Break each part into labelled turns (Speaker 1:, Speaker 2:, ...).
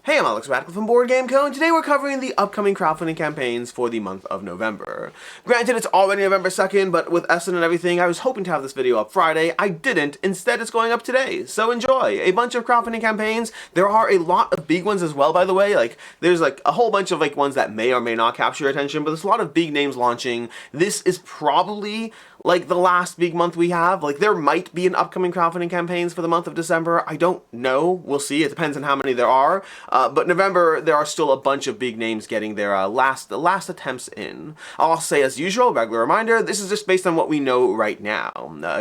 Speaker 1: Hey, I'm Alex Radical from Board Game Co, and today we're covering the upcoming crowdfunding campaigns for the month of November. Granted, it's already November 2nd, but with Essen and everything, I was hoping to have this video up Friday. I didn't. Instead, it's going up today. So enjoy. A bunch of crowdfunding campaigns. There are a lot of big ones as well, by the way. There's a whole bunch of ones that may or may not capture your attention, but there's a lot of big names launching. This is probably the last big month we have. There might be an upcoming crowdfunding campaigns for the month of December. I don't know. We'll see. It depends on how many there are. But November, there are still a bunch of big names getting their last attempts in. I'll say, as usual, regular reminder, this is just based on what we know right now.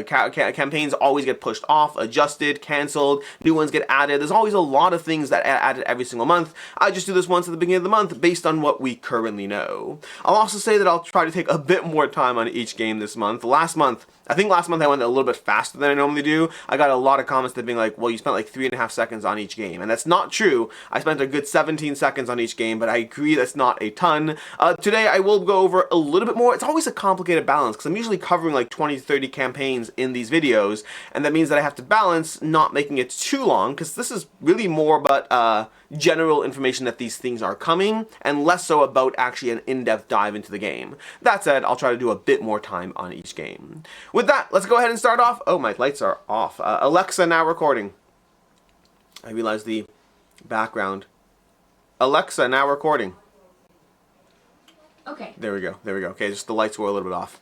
Speaker 1: Campaigns always get pushed off, adjusted, canceled, new ones get added. There's always a lot of things that are added every single month. I just do this once at the beginning of the month based on what we currently know. I'll also say that I'll try to take a bit more time on each game this month. I think last month I went a little bit faster than I normally do. I got a lot of comments that being well, you spent 3.5 seconds on each game. And that's not true. I spent a good 17 seconds on each game, but I agree that's not a ton. Today I will go over a little bit more. It's always a complicated balance because I'm usually covering 20 to 30 campaigns in these videos. And that means that I have to balance not making it too long because this is really more about general information that these things are coming and less so about actually an in-depth dive into the game. That said, I'll try to do a bit more time on each game. With that, let's go ahead and start off. Oh, my lights are off. Alexa, now recording. I realized the background. Alexa, now recording.
Speaker 2: Okay.
Speaker 1: There we go. Okay, just the lights were a little bit off.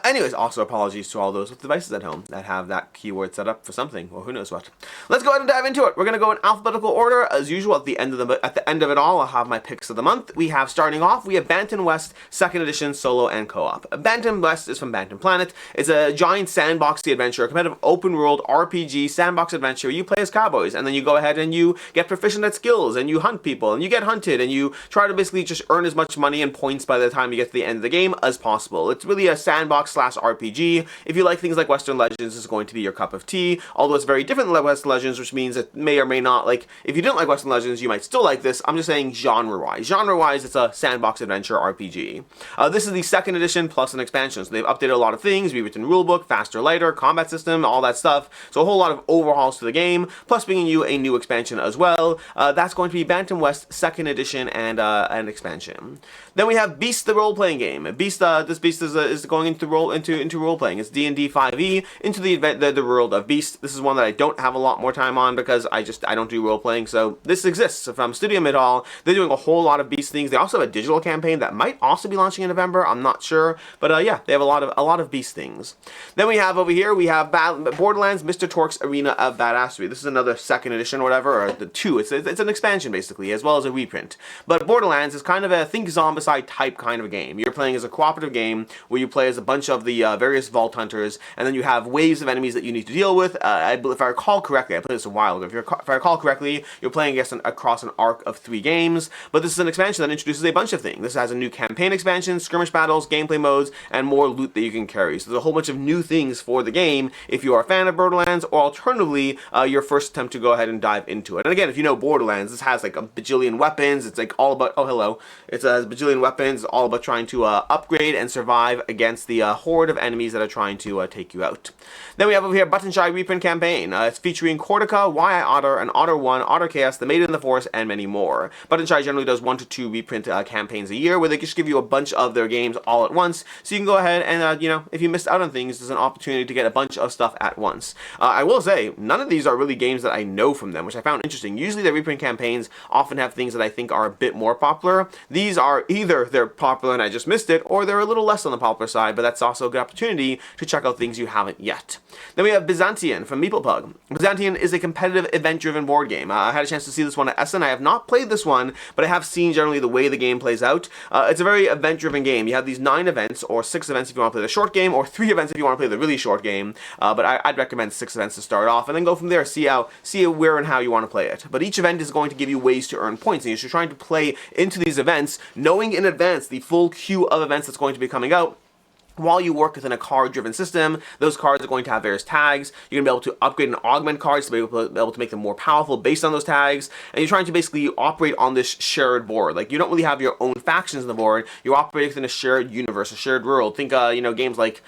Speaker 1: Anyways, also apologies to all those with devices at home that have that keyword set up for something, or who knows what. Let's go ahead and dive into it. We're going to go in alphabetical order. As usual, at the end of it all, I'll have my picks of the month. We have, starting off, we have Bantam West, 2nd edition, solo and co-op. Bantam West is from Bantam Planet. It's a giant sandboxy adventure, a competitive open-world RPG sandbox adventure where you play as cowboys, and then you go ahead and you get proficient at skills, and you hunt people, and you get hunted, and you try to basically just earn as much money and points by the time you get to the end of the game as possible. It's really a sandbox / RPG. If you like things like Western Legends, this is going to be your cup of tea, although it's very different than Western Legends, which means it may or may not, if you didn't like Western Legends, you might still like this. I'm just saying genre-wise. Genre-wise, it's a sandbox adventure RPG. This is the 2nd edition plus an expansion, so they've updated a lot of things, rewritten rulebook, faster, lighter, combat system, all that stuff, so a whole lot of overhauls to the game, plus bringing you a new expansion as well. That's going to be Bantam West 2nd edition and an expansion. Then we have Beast, the role-playing game. Beast, this Beast is going into role-playing. It's D&D 5e into the world of Beast. This is one that I don't have a lot more time on because I don't do role-playing. So this exists from Studio Midhall. They're doing a whole lot of Beast things. They also have a digital campaign that might also be launching in November. I'm not sure, but yeah, they have a lot of Beast things. Then we have over here Borderlands, Mr. Torque's Arena of Badassery. This is another 2nd edition or whatever, or the 2. It's an expansion basically, as well as a reprint. But Borderlands is kind of a think zombicide type kind of a game. You're playing as a cooperative game where you play as a bunch of the various vault hunters, and then you have waves of enemies that you need to deal with. If I recall correctly, I played this a while ago. If I recall correctly, you're playing across an arc of 3 games, but this is an expansion that introduces a bunch of things. This has a new campaign expansion, skirmish battles, gameplay modes, and more loot that you can carry. So there's a whole bunch of new things for the game if you are a fan of Borderlands, or alternatively, your first attempt to go ahead and dive into it. And again, if you know Borderlands, this has a bajillion weapons. It's all about, oh hello, it's a bajillion weapons, all about trying to upgrade and survive against the horde of enemies that are trying to take you out. Then we have over here Buttonshy Reprint Campaign. It's featuring Cortica, YI Otter, and Otter 1, Otter Chaos, The Maiden in the Forest, and many more. Buttonshy generally does 1 to 2 reprint campaigns a year where they just give you a bunch of their games all at once, so you can go ahead and, if you missed out on things, there's an opportunity to get a bunch of stuff at once. I will say, none of these are really games that I know from them, which I found interesting. Usually their reprint campaigns often have things that I think are a bit more popular. These are either they're popular and I just missed it, or they're a little less on the popular side, but that's also a good opportunity to check out things you haven't yet. Then we have Byzantion from MeeplePug. Byzantion is a competitive event-driven board game. I had a chance to see this one at Essen. I have not played this one, but I have seen generally the way the game plays out. It's a very event-driven game. You have these 9 events, or 6 events if you want to play the short game, or 3 events if you want to play the really short game, but I'd recommend 6 events to start off, and then go from there, see where and how you want to play it. But each event is going to give you ways to earn points, and you're trying to play into these events, knowing in advance the full queue of events that's going to be coming out. While you work within a card-driven system, those cards are going to have various tags. You're going to be able to upgrade and augment cards to be able to make them more powerful based on those tags. And you're trying to basically operate on this shared board. You don't really have your own factions on the board. You're operating within a shared universe, a shared world. Think, games like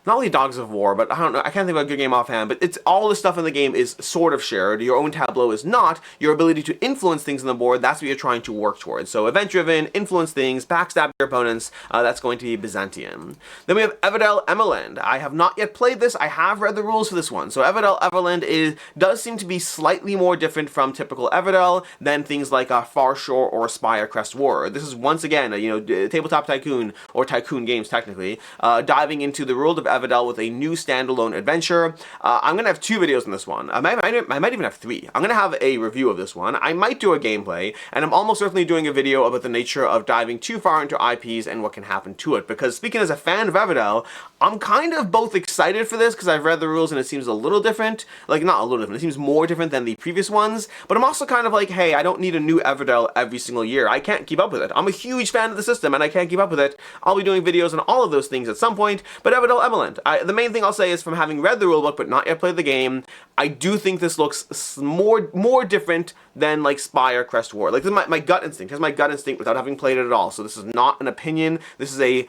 Speaker 1: not only Dogs of War, but I don't know, I can't think of a good game offhand, but it's all the stuff in the game is sort of shared. Your own tableau is not. Your ability to influence things on the board, that's what you're trying to work towards. So event-driven, influence things, backstab your opponents, that's going to be Byzantion. Then we have Everdell Emerland. I have not yet played this. I have read the rules for this one. So Everdell Emerland does seem to be slightly more different from typical Everdell than things like Far Shore or Spire Crest War. This is once again, Tabletop Tycoon, or Tycoon Games technically, diving into the world of Everdell with a new standalone adventure. I'm going to have 2 videos on this one. I might even have 3. I'm going to have a review of this one. I might do a gameplay, and I'm almost certainly doing a video about the nature of diving too far into IPs and what can happen to it. Because speaking as a fan of Everdell, I'm kind of both excited for this because I've read the rules and it seems a little different. Like, not a little different, it seems more different than the previous ones. But I'm also kind of like, hey, I don't need a new Everdell every single year. I can't keep up with it. I'm a huge fan of the system and I can't keep up with it. I'll be doing videos on all of those things at some point. But Everdell Emerland, the main thing I'll say is from having read the rulebook but not yet played the game, I do think this looks more different than like Spire Crest War. Like, this is my gut instinct. Here's my gut instinct without having played it at all. So this is not an opinion. This is a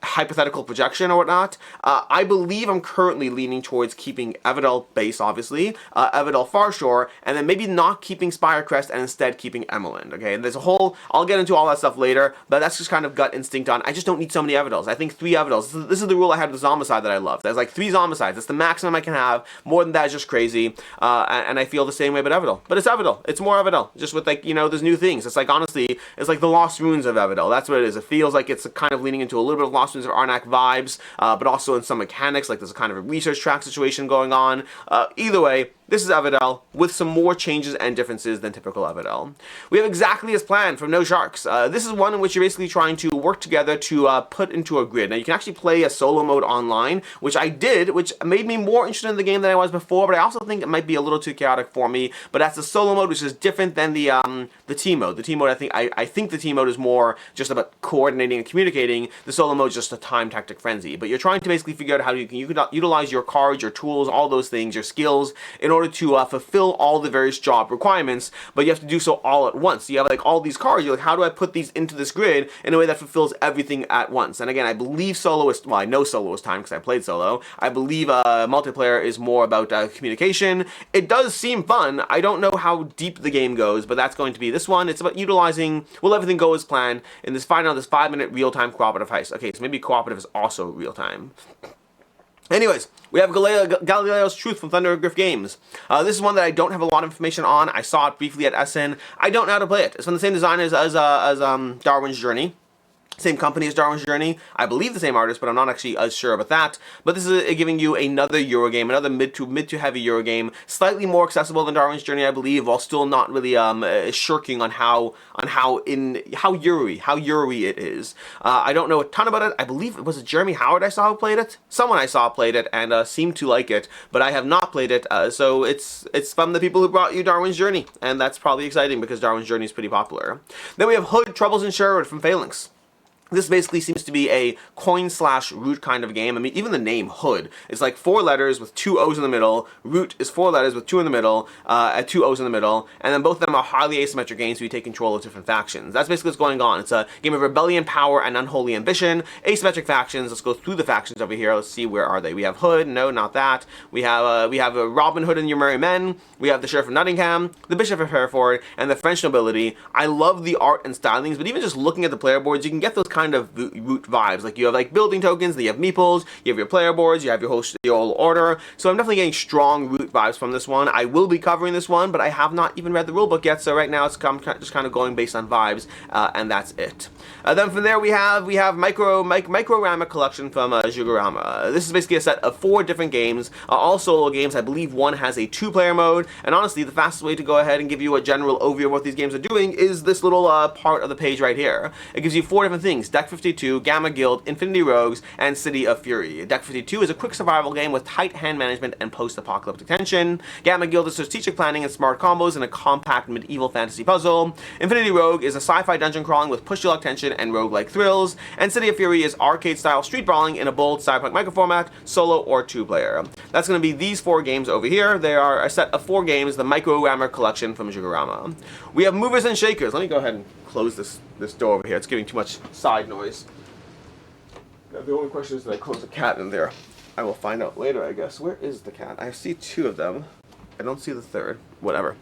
Speaker 1: hypothetical projection or whatnot. I believe I'm currently leaning towards keeping Everdell base, obviously, Everdell Farshore, and then maybe not keeping Spire Crest and instead keeping Emerland, okay? And there's a whole, I'll get into all that stuff later, but that's just kind of gut instinct on, I just don't need so many Everdells. I think 3 Everdells. This is the rule I had with Zombicide that I love. There's like 3 Zombicides. It's the maximum I can have. More than that is just crazy, and I feel the same way about Everdell. But it's Everdell. It's more Everdell, just with like, there's new things. It's like, honestly, it's like the Lost Ruins of Everdell. That's what it is. It feels like it's kind of leaning into a little bit of Lost Ruins of Arnak vibes, but also in some mechanics, like there's a kind of a research track situation going on. Either way, this is Everdell with some more changes and differences than typical Everdell. We have exactly as planned from No Sharks. This is one in which you're basically trying to work together to put into a grid. Now, you can actually play a solo mode online, which I did, which made me more interested in the game than I was before, but I also think it might be a little too chaotic for me. But that's the solo mode, which is different than the team mode. The team mode, I think the team mode is more just about coordinating and communicating. The solo mode is just a time tactic frenzy. But you're trying to basically figure out how you can utilize your cards, your tools, all those things, your skills, in order to fulfill all the various job requirements, but you have to do so all at once. So you have like all these cards, you're like, how do I put these into this grid in a way that fulfills everything at once? And again, I believe solo is, well, I know solo is time because I played solo. I believe multiplayer is more about communication. It does seem fun. I don't know how deep the game goes, but that's going to be this one. It's about utilizing, will everything go as planned in this 5-minute real-time cooperative heist. Okay, so maybe cooperative is also real-time. Anyways, we have Galileo's Truth from Thundergriff Games. This is one that I don't have a lot of information on. I saw it briefly at Essen. I don't know how to play it. It's from the same designers as Darwin's Journey. Same company as Darwin's Journey. I believe the same artist, but I'm not actually as sure about that. But this is giving you another Eurogame, another mid to heavy Eurogame, slightly more accessible than Darwin's Journey, I believe, while still not really shirking on how Euro-y it is. I don't know a ton about it. I believe it was Jeremy Howard I saw who played it. Someone I saw played it and seemed to like it, but I have not played it. So it's from the people who brought you Darwin's Journey, and that's probably exciting because Darwin's Journey is pretty popular. Then we have Hood, Troubles in Sherwood from Phalanx. This basically seems to be a coin/root kind of game. I mean, even the name Hood is like 4 letters with 2 O's in the middle. Root is 4 letters with 2 in the middle, 2 O's in the middle, and then both of them are highly asymmetric games where you take control of different factions. That's basically what's going on. It's a game of rebellion, power, and unholy ambition. Asymmetric factions. Let's go through the factions over here. Let's see, where are they? We have Hood. No, not that. We have Robin Hood and Your Merry Men. We have the Sheriff of Nottingham, the Bishop of Hereford, and the French nobility. I love the art and stylings, but even just looking at the player boards, you can get those kind of root vibes. Like, you have like building tokens, then you have meeples, you have your player boards, you have your whole order. So I'm definitely getting strong root vibes from this one. I will be covering this one, but I have not even read the rulebook yet, so right now it's just kind of going based on vibes, and that's it. Then from there we have Microrama Collection from Jugurama. This is basically a set of 4 different games, all solo games. I believe one has a 2-player mode, and honestly, the fastest way to go ahead and give you a general overview of what these games are doing is this little part of the page right here. It gives you 4 different things: Deck 52, Gamma Guild, Infinity Rogues, and City of Fury. Deck 52 is a quick survival game with tight hand management and post-apocalyptic tension. Gamma Guild is strategic planning and smart combos in a compact medieval fantasy puzzle. Infinity Rogue is a sci-fi dungeon crawling with push-to-luck tension and roguelike thrills. And City of Fury is arcade-style street brawling in a bold cyberpunk microformat, solo or 2-player. That's going to be these 4 games over here. They are a set of 4 games, the Microrama Collection from Jugurama. We have Movers and Shakers. Let me go ahead and close this door over here. It's giving too much side noise. The only question is, did I close a cat in there? I will find out later, I guess. Where is the cat? I see two of them. I don't see the third. Whatever.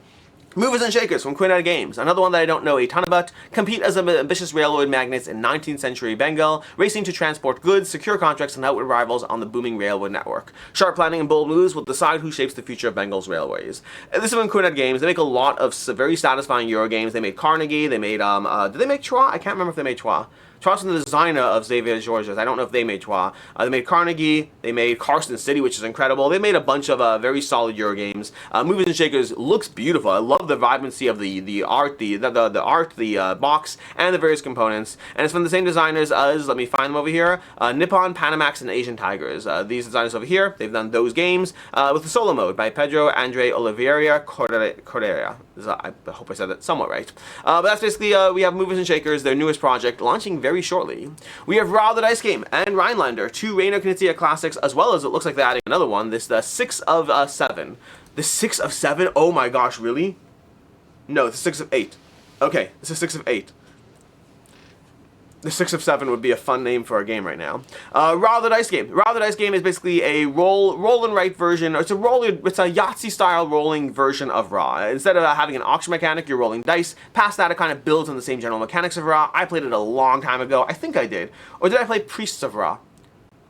Speaker 1: Movers and Shakers from Queen Games, another one that I don't know a ton about, compete as ambitious railroad magnates in 19th century Bengal, racing to transport goods, secure contracts, and outwit rivals on the booming railroad network. Sharp planning and bold moves will decide who shapes the future of Bengal's railways. This is from Queen Games. They make a lot of very satisfying Euro games. They made Carnegie, they made, did they make Troyes? I can't remember if they made Troyes. Troyes was the designer of Xavier Georges. I don't know if they made Troyes. They made Carnegie. They made Carson City, which is incredible. They made a bunch of very solid Euro games. Movers and Shakers looks beautiful. I love the vibrancy of the art, the box, and the various components. And it's from the same designers as, let me find them over here, Nippon, Panamax, and Asian Tigers. These designers over here, they've done those games with the solo mode by Pedro Andre Oliveira Correa. I hope I said that somewhat right. But that's basically, we have Movers and Shakers, their newest project, launching very shortly. We have Ra the Dice Game and Rheinlander, two Reino Knizia classics, as well as it looks like they're adding another one, the 6 of 7. The 6 of 7? Oh my gosh, really? No, the 6 of 8. Okay, it's the 6 of 8. The 6 of 7 would be a fun name for a game right now. Ra the Dice Game. Ra the Dice Game is basically a roll and write version. It's a Yahtzee style rolling version of Ra. Instead of having an auction mechanic, you're rolling dice. Past that, it kind of builds on the same general mechanics of Ra. I played it a long time ago. I think I did. Or did I play Priests of Ra?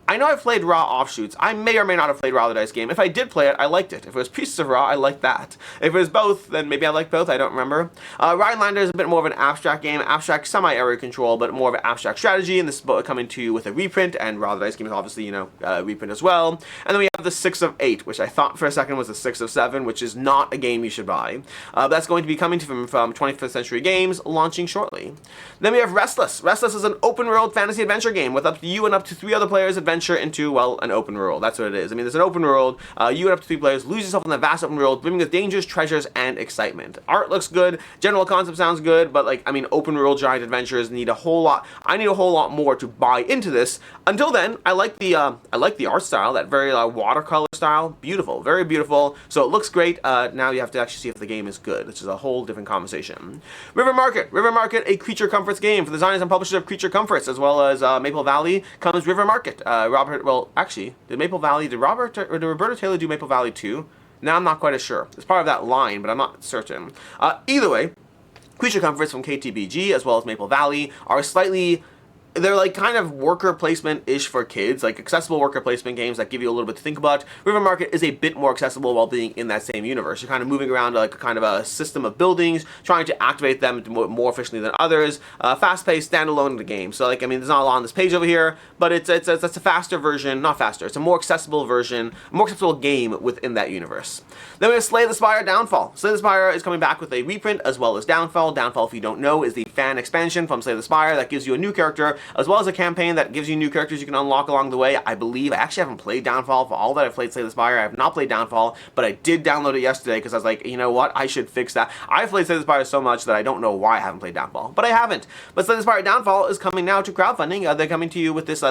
Speaker 1: I know I've played Ra offshoots. I may or may not have played Ra the Dice Game. If I did play it, I liked it. If it was Priests of Ra, I liked that. If it was both, then maybe I liked both. I don't remember. Rheinlander is a bit more of an abstract game. Abstract semi-area control, but more of an abstract strategy. And this is coming to you with a reprint. And Ra the Dice Game is obviously, you know, reprint as well. And then we have the 6 of 8, which I thought for a second was the 6 of 7, which is not a game you should buy. That's going to be coming from 25th Century Games, launching shortly. Then we have Restless. Restless is an open-world fantasy adventure game with up to you and up to 3 other players adventure into, well, an open world. That's what it is. I mean, there's an open world. You and up to 3 players lose yourself in the vast open world, brimming with dangers, treasures, and excitement. Art looks good. General concept sounds good, but like, I mean, open world giant adventures need a whole lot. I need a whole lot more to buy into this. Until then, I like the art style, that very watercolor style. Beautiful, very beautiful. So it looks great. Now you have to actually see if the game is good, which is a whole different conversation. River Market, a creature comforts game for the designers and publishers of Creature Comforts, as well as Maple Valley comes River Market. Well, actually, did Roberto Taylor do Maple Valley too? Now I'm not quite as sure. It's part of that line, but I'm not certain. Either way, Creature Comforts from KTBG, as well as Maple Valley, are slightly... They're like kind of worker placement-ish for kids, like accessible worker placement games that give you a little bit to think about. River Market is a bit more accessible while being in that same universe. You're kind of moving around like kind of a system of buildings, trying to activate them more efficiently than others. Fast-paced, standalone in the game. So like, I mean, there's not a lot on this page over here, but it's a faster version, not faster, it's a more accessible version, a more accessible game within that universe. Then we have Slay the Spire Downfall. Slay the Spire is coming back with a reprint as well as Downfall. Downfall, if you don't know, is the fan expansion from Slay the Spire that gives you a new character, as well as a campaign that gives you new characters you can unlock along the way. I believe, I actually haven't played Downfall. For all that I've played Slay the Spire, I have not played Downfall, but I did download it yesterday because I was like, you know what, I should fix that. I've played Slay the Spire so much that I don't know why I haven't played Downfall, but I haven't. But Slay the Spire Downfall is coming now to crowdfunding. They're coming to you with this,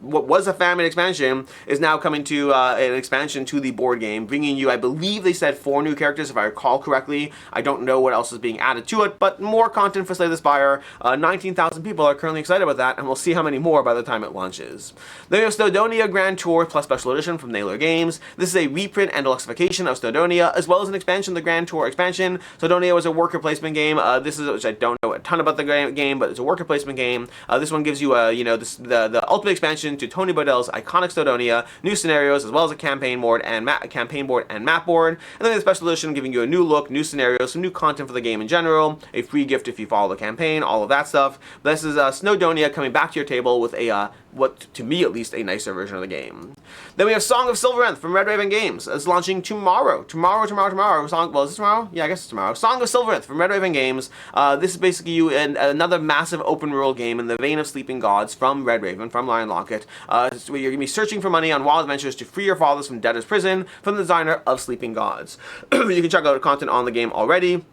Speaker 1: what was a fan-made expansion is now coming to an expansion to the board game, bringing you, I believe they said 4 new characters, if I recall correctly. I don't know what else is being added to it, but more content for Slay the Spire. 19,000 people are currently excited about that, and we'll see how many more by the time it launches. Then we have Snowdonia Grand Tour Plus Special Edition from Naylor Games. This is a reprint and deluxification of Snowdonia, as well as an expansion, the Grand Tour expansion. Snowdonia was a worker placement game. This is, which I don't know a ton about the game, but it's a worker placement game. This one gives you, the ultimate expansion to Tony Bodell's iconic Snowdonia, new scenarios, as well as a campaign board and map board. And then the special edition giving you a new look, new scenarios, some new content for the game in general, a free gift if you follow the campaign, all of that stuff. This is Snowdonia coming back to your table with a, what to me at least, a nicer version of the game. Then we have Song of Silveranth from Red Raven Games. It's launching tomorrow. Tomorrow. Well, is it tomorrow? Yeah, I guess it's tomorrow. Song of Silveranth from Red Raven Games. This is basically you in another massive open world game in the vein of Sleeping Gods from Red Raven, from Lion Locket. So you're going to be searching for money on wild adventures to free your fathers from debtor's prison from the designer of Sleeping Gods. You can check out content on the game already.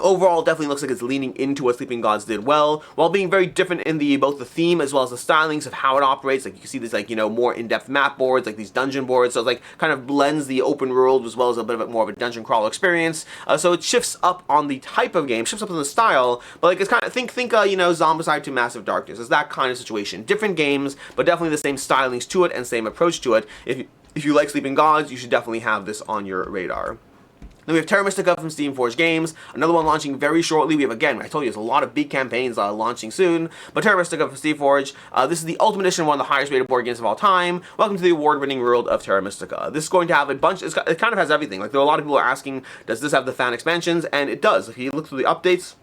Speaker 1: Overall, definitely looks like it's leaning into what Sleeping Gods did well, while being very different in both the theme as well as the stylings of how it operates. Like you can see this, like, you know, more in-depth map boards, like these dungeon boards. So it's like kind of blends the open world as well as a bit of more of a dungeon crawl experience. So it shifts up on the type of game, shifts up on the style, but like it's kind of think you know, Zombicide to Massive Darkness. It's that kind of situation. Different games, but definitely the same stylings to it and same approach to it. If you like Sleeping Gods, you should definitely have this on your radar. Then we have Terra Mystica from Steamforged Games, another one launching very shortly. We have, again, I told you, there's a lot of big campaigns launching soon, but Terra Mystica from Steamforged, this is the Ultimate Edition, one of the highest rated board games of all time. Welcome to the award-winning world of Terra Mystica. This is going to have a bunch, it kind of has everything. Like, there are a lot of people are asking, does this have the fan expansions? And it does. If you look through the updates,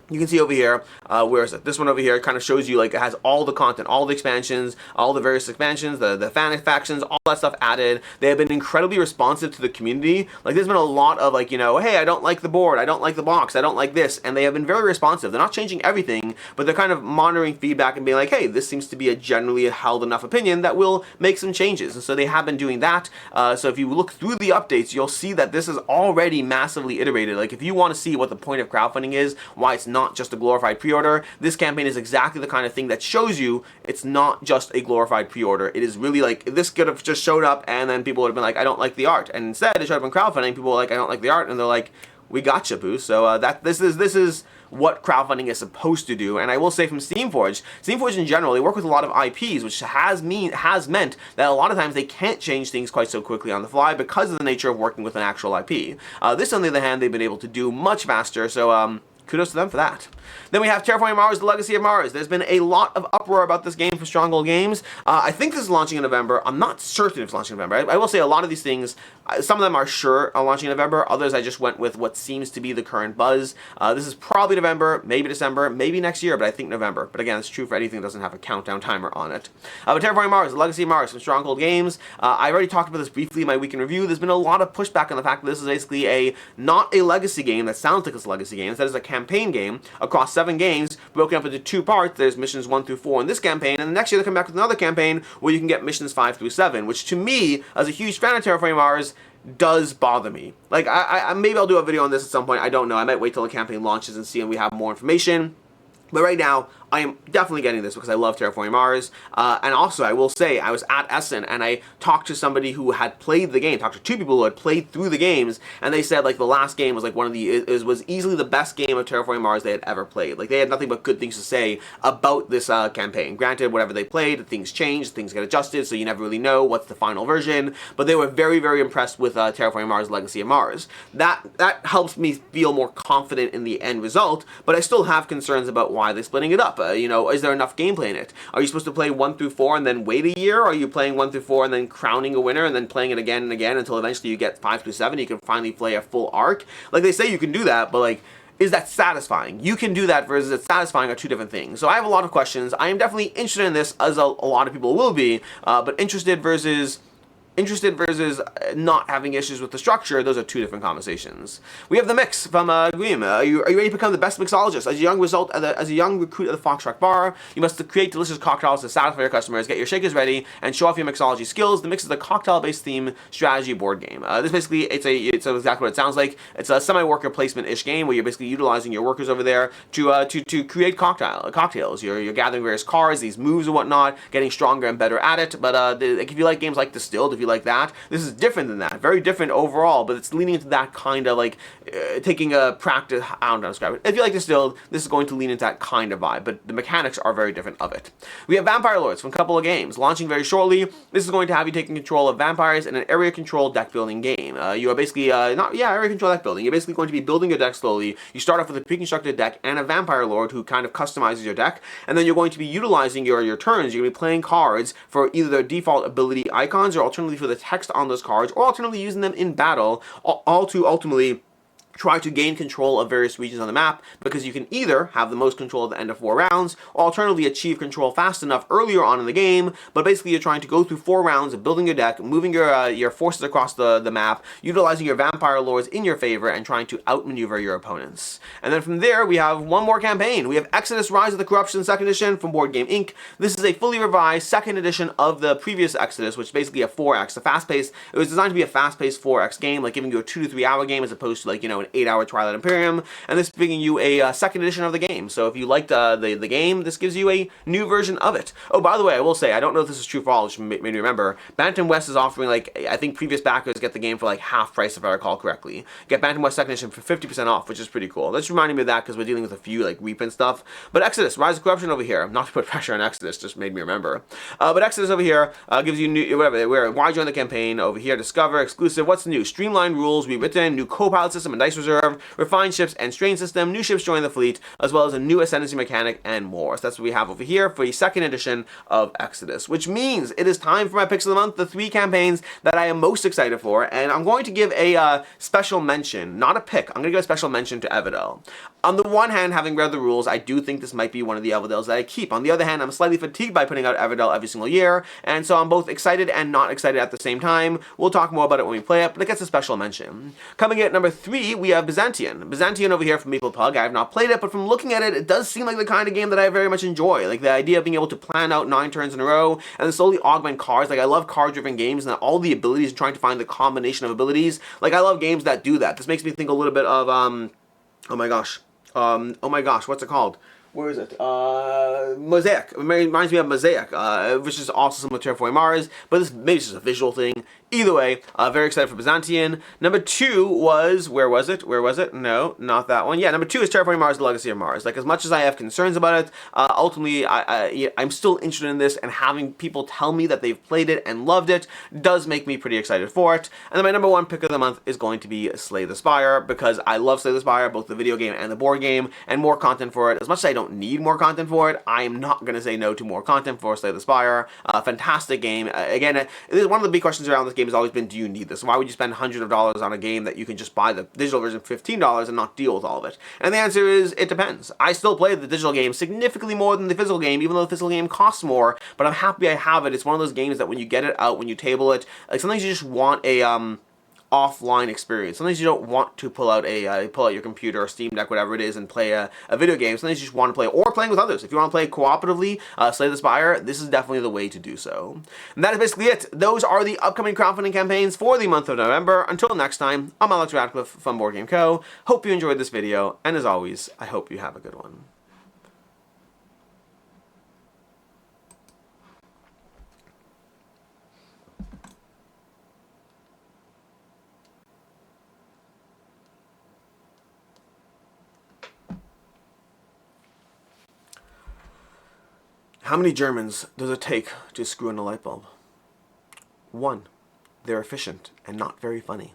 Speaker 1: you can see over here, where is it? This one over here kind of shows you, like, it has all the content, all the expansions, all the various expansions, the fan factions, all that stuff added. They have been incredibly responsive to the community. Like, there's been a lot of, like, you know, hey, I don't like the board, I don't like the box, I don't like this, and they have been very responsive. They're not changing everything, but they're kind of monitoring feedback and being like, hey, this seems to be a generally held enough opinion that we'll make some changes. And so they have been doing that. So if you look through the updates, you'll see that this is already massively iterated. Like, if you want to see what the point of crowdfunding is, why it's not just a glorified pre-order, this campaign is exactly the kind of thing that shows you it's not just a glorified pre-order. It is really like, this could have just showed up and then people would have been like, I don't like the art. And instead, it showed up in crowdfunding, people were like, I don't like the art, and they're like, we gotcha, Boo. So this is what crowdfunding is supposed to do. And I will say from Steamforged in general, they work with a lot of IPs, which has meant that a lot of times they can't change things quite so quickly on the fly because of the nature of working with an actual IP. This, on the other hand, they've been able to do much faster. So kudos to them for that. Then we have Terraforming Mars, The Legacy of Mars. There's been a lot of uproar about this game from Stronghold Games. I think this is launching in November. I'm not certain if it's launching in November. I will say a lot of these things, some of them are sure are launching in November. Others I just went with what seems to be the current buzz. This is probably November, maybe December, maybe next year, but I think November. But again, it's true for anything that doesn't have a countdown timer on it. But Terraforming Mars, The Legacy of Mars from Stronghold Games. I already talked about this briefly in my week in review. There's been a lot of pushback on the fact that this is basically not a legacy game that sounds like it's a legacy game. Instead, it's a campaign game across 7 games, broken up into 2 parts. There's missions 1 through 4 in this campaign, and the next year they come back with another campaign where you can get missions 5 through 7, which to me, as a huge fan of Terraforming Mars, does bother me. Like, I maybe I'll do a video on this at some point. I don't know. I might wait till the campaign launches and see when we have more information. But right now, I am definitely getting this because I love Terraforming Mars. And also, I will say, I was at Essen and I talked to somebody who had played the game, talked to 2 people who had played through the games, and they said, like, the last game was, like, was easily the best game of Terraforming Mars they had ever played. Like, they had nothing but good things to say about this campaign. Granted, whatever they played, things change, things get adjusted, so you never really know what's the final version, but they were very, very impressed with Terraforming Mars, Legacy of Mars. That helps me feel more confident in the end result, but I still have concerns about why they're splitting it up. You know, is there enough gameplay in it? Are you supposed to play 1 through 4 and then wait a year? Or are you playing 1 through 4 and then crowning a winner and then playing it again and again until eventually you get 5 through 7 and you can finally play a full arc? Like, they say you can do that, but like, is that satisfying? You can do that versus it's satisfying are 2 different things. So I have a lot of questions. I am definitely interested in this, as a lot of people will be, but interested versus not having issues with the structure, those are 2 different conversations. We have the mix from Guillaume. Are you ready to become the best mixologist? As a young recruit at the Foxtrot Bar, you must create delicious cocktails to satisfy your customers, get your shakers ready, and show off your mixology skills. The mix is a cocktail-based theme strategy board game. This basically, it's exactly what it sounds like. It's a semi-worker placement-ish game where you're basically utilizing your workers over there to create cocktails. You're gathering various cards, these moves and whatnot, getting stronger and better at it. But if you like games like Distilled, if you like that, this is different than that. Very different overall, but it's leaning into that kind of like taking a practice. I don't know how to describe it. If you like Distilled, this is going to lean into that kind of vibe, but the mechanics are very different of it. We have Vampire Lords from a couple of games launching very shortly. This is going to have you taking control of vampires in an area control deck building game. You are basically area control deck building. You're basically going to be building your deck slowly. You start off with a pre-constructed deck and a Vampire Lord who kind of customizes your deck, and then you're going to be utilizing your turns. You're going to be playing cards for either their default ability icons or alternatively for the text on those cards, or alternatively using them in battle, all to ultimately try to gain control of various regions on the map, because you can either have the most control at the end of 4 rounds, or alternatively achieve control fast enough earlier on in the game, but basically you're trying to go through 4 rounds of building your deck, moving your forces across the map, utilizing your Vampire Lords in your favor, and trying to outmaneuver your opponents. And then from there, we have one more campaign. We have X-ODUS Rise of the Corruption 2nd Edition from Board Game Inc. This is a fully revised 2nd edition of the previous X-ODUS, which is basically a 4X, it was designed to be a fast-paced 4X game, like giving you a 2 to 3 hour game as opposed to, like, you know, an 8-hour Twilight Imperium, and this is bringing you a second edition of the game. So if you liked the game, this gives you a new version of it. Oh, by the way, I will say, I don't know if this is true for all, which made me remember, Bantam West is offering, like, I think previous backers get the game for like half price if I recall correctly. Get Bantam West second edition for 50% off, which is pretty cool. That's reminding me of that because we're dealing with a few like reprint stuff. But X-ODUS, Rise of Corruption over here. Not to put pressure on X-ODUS, just made me remember. But X-ODUS over here gives you new, whatever, why join the campaign over here, discover, exclusive, what's new? Streamlined rules, rewritten, new co-pilot system and dice reserve, refined ships and strain system, new ships join the fleet, as well as a new ascendancy mechanic and more. So that's what we have over here for the second edition of X-ODUS, which means it is time for my picks of the month, the 3 campaigns that I am most excited for, and I'm going to give a special mention, not a pick, I'm going to give a special mention to Everdell. On the one hand, having read the rules, I do think this might be one of the Everdells that I keep. On the other hand, I'm slightly fatigued by putting out Everdell every single year, and so I'm both excited and not excited at the same time. We'll talk more about it when we play it, but it gets a special mention. Coming in at number 3, we have Byzantion. Byzantion over here from Maple Pug. I have not played it, but from looking at it, it does seem like the kind of game that I very much enjoy. Like the idea of being able to plan out 9 turns in a row, and then slowly augment cards. Like I love card-driven games, and all the abilities, and trying to find the combination of abilities. Like I love games that do that. This makes me think a little bit of, oh my gosh, what's it called? Where is it? Mosaic. It reminds me of Mosaic, which is also similar to Terraforming Mars, but this maybe it's just a visual thing. Either way, very excited for Byzantion. Number 2 was, where was it? No, not that one. Yeah, number 2 is Terraforming Mars, The Legacy of Mars. Like, as much as I have concerns about it, ultimately, I'm still interested in this, and having people tell me that they've played it and loved it does make me pretty excited for it. And then my number 1 pick of the month is going to be Slay the Spire, because I love Slay the Spire, both the video game and the board game, and more content for it. As much as I don't need more content for it, I am not going to say no to more content for Slay the Spire. Fantastic game. Again, one of the big questions around this game has always been, do you need this? Why would you spend hundreds of dollars on a game that you can just buy the digital version for $15 and not deal with all of it? And the answer is, it depends. I still play the digital game significantly more than the physical game, even though the physical game costs more, but I'm happy I have it. It's one of those games that when you get it out, when you table it, like sometimes you just want a, offline experience. Sometimes you don't want to pull out your computer or Steam Deck, whatever it is, and play a video game. Sometimes you just want to play, or playing with others. If you want to play cooperatively, Slay the Spire, this is definitely the way to do so. And that is basically it. Those are the upcoming crowdfunding campaigns for the month of November. Until next time, I'm Alex Radcliffe from Board Game Co. Hope you enjoyed this video, and as always, I hope you have a good one. How many Germans does it take to screw in a light bulb? 1. They're efficient and not very funny.